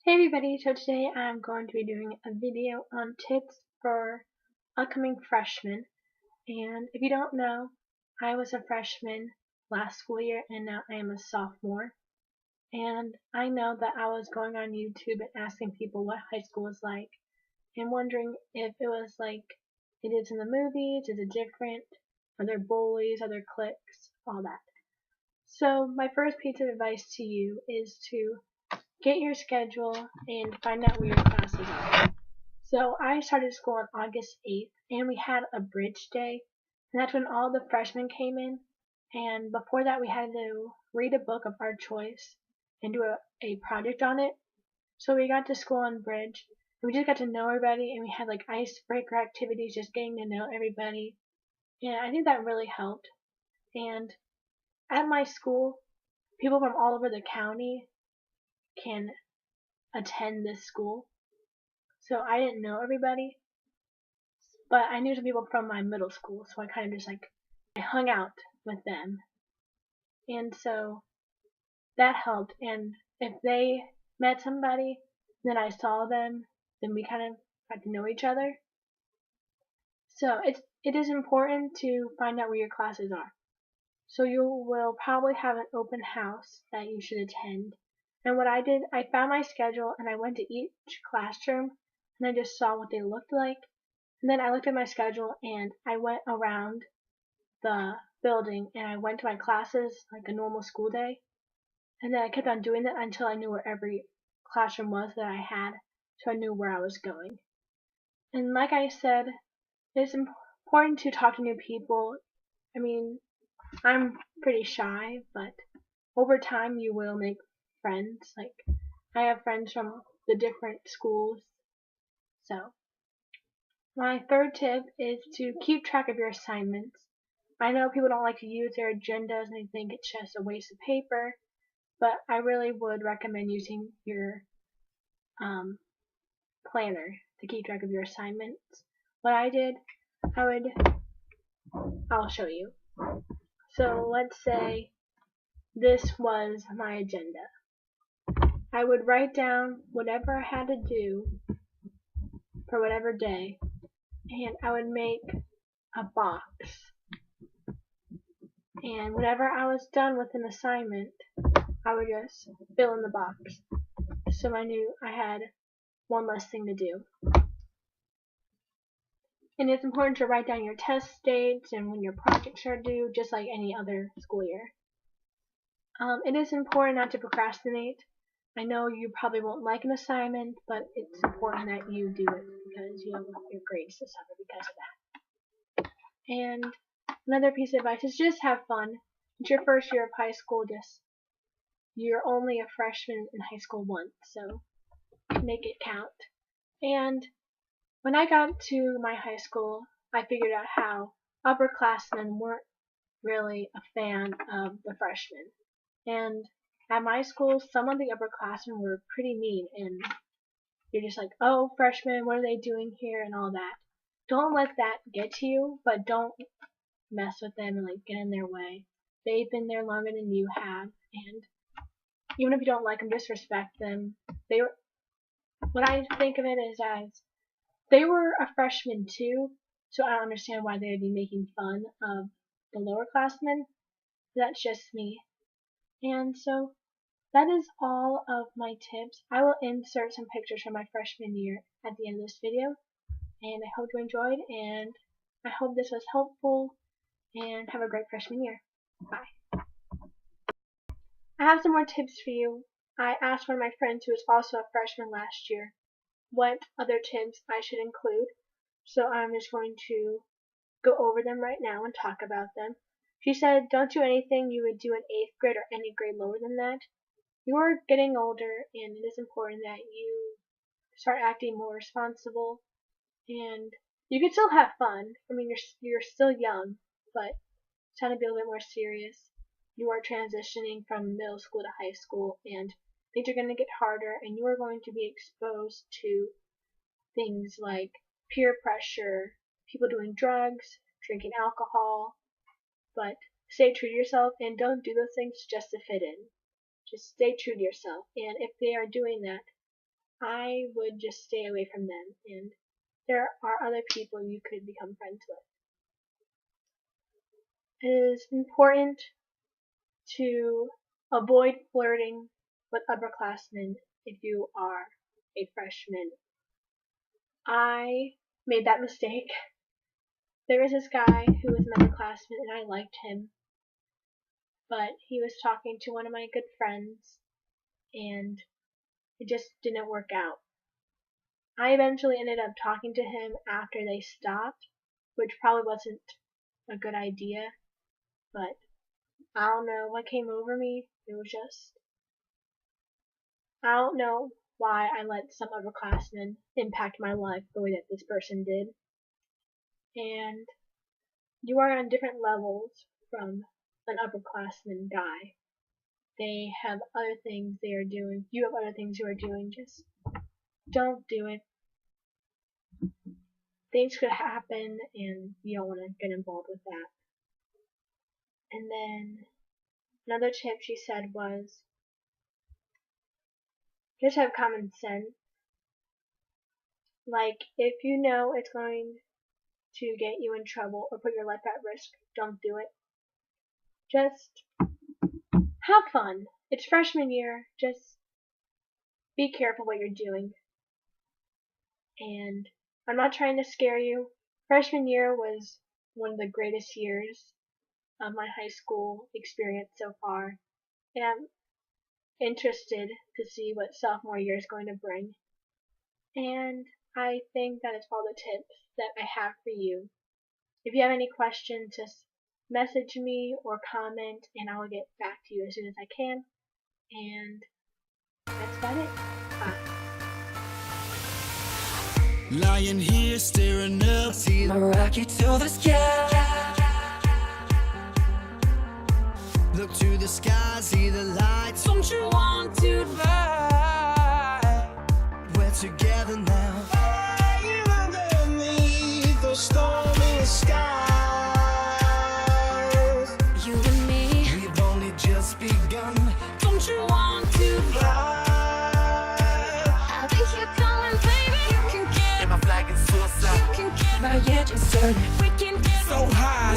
Hey everybody, so today I'm going to be doing a video on tips for upcoming freshmen. And if you don't know, I was a freshman last school year and now I am a sophomore. And I know that I was going on YouTube and asking people what high school was like and wondering if it was like it is in the movies, is it different, are there bullies, are there cliques, all that. So my first piece of advice to you is to get your schedule and find out where your classes are. So I started school on August 8th and we had a bridge day, and that's when all the freshmen came in, and before that we had to read a book of our choice and do a project on it. So we got to school on bridge and we just got to know everybody, and we had like icebreaker activities, just getting to know everybody, and I think that really helped. And at my school, people from all over the county can attend this school. So I didn't know everybody, but I knew some people from my middle school, so I kind of just I hung out with them. And so that helped. And if they met somebody, then I saw them, then we kind of got to know each other. So it is important to find out where your classes are. So you will probably have an open house that you should attend. And what I did, I found my schedule and I went to each classroom and I just saw what they looked like. And then I looked at my schedule and I went around the building and I went to my classes like a normal school day. And then I kept on doing that until I knew where every classroom was that I had, so I knew where I was going. And like I said, it's important to talk to new people. I mean, I'm pretty shy, but over time you will make friends. Like, I have friends from the different schools. So my third tip is to keep track of your assignments. I know people don't like to use their agendas and they think it's just a waste of paper, but I really would recommend using your planner to keep track of your assignments. What I did, I'll show you. So let's say this was my agenda. I would write down whatever I had to do for whatever day, and I would make a box. And whenever I was done with an assignment, I would just fill in the box, so I knew I had one less thing to do. And it's important to write down your test dates and when your projects are due, just like any other school year. It is important not to procrastinate. I know you probably won't like an assignment, but it's important that you do it because you don't want your grades to suffer because of that. And another piece of advice is just have fun. It's your first year of high school, you're only a freshman in high school once, so make it count. And when I got to my high school, I figured out how upperclassmen weren't really a fan of the freshmen. And at my school, some of the upperclassmen were pretty mean, and you're just like, oh, freshmen, what are they doing here, and all that. Don't let that get to you, but don't mess with them and get in their way. They've been there longer than you have, and even if you don't like them, just respect them. What I think of it is as they were a freshman too, so I don't understand why they would be making fun of the lower classmen. That's just me. And so that is all of my tips. I will insert some pictures from my freshman year at the end of this video, and I hope you enjoyed, and I hope this was helpful, and have a great freshman year. Bye. I have some more tips for you. I asked one of my friends who was also a freshman last year what other tips I should include, so I'm just going to go over them right now and talk about them. She said, don't do anything you would do in 8th grade or any grade lower than that. You are getting older, and it is important that you start acting more responsible, and you can still have fun. I mean, you're still young, but it's time to be a little bit more serious. You are transitioning from middle school to high school, and things are going to get harder, and you are going to be exposed to things like peer pressure, people doing drugs, drinking alcohol, but stay true to yourself and don't do those things just to fit in. Just stay true to yourself, and if they are doing that, I would just stay away from them, and there are other people you could become friends with. It is important to avoid flirting with upperclassmen if you are a freshman. I made that mistake. There was this guy who was an upperclassman and I liked him, but he was talking to one of my good friends and it just didn't work out. I eventually ended up talking to him after they stopped, which probably wasn't a good idea, but I don't know what came over me. It was just, I don't know why I let some upperclassmen impact my life the way that this person did. And you are on different levels from an upperclassman guy. They have other things they are doing. You have other things you are doing. Just don't do it. Things could happen and you don't want to get involved with that. And then another tip she said was just have common sense. Like, if you know it's going to get you in trouble or put your life at risk, don't do it. Just have fun. It's freshman year. Just be careful what you're doing. And I'm not trying to scare you. Freshman year was one of the greatest years of my high school experience so far. And I'm interested to see what sophomore year is going to bring. And I think that is all the tips that I have for you. If you have any questions, just message me or comment and I will get back to you as soon as I can. And that's about it. Bye. Lying here staring up, see the rocket to the sky. Look to the sky, see the lights. Don't you want to fly? We're together now. Underneath the stormy skies. You and me, we've only just begun. Don't you want to fly? I think you're coming, baby. You can get. And my flag is suicide. You can get. Not yet, just certain. We can get so high.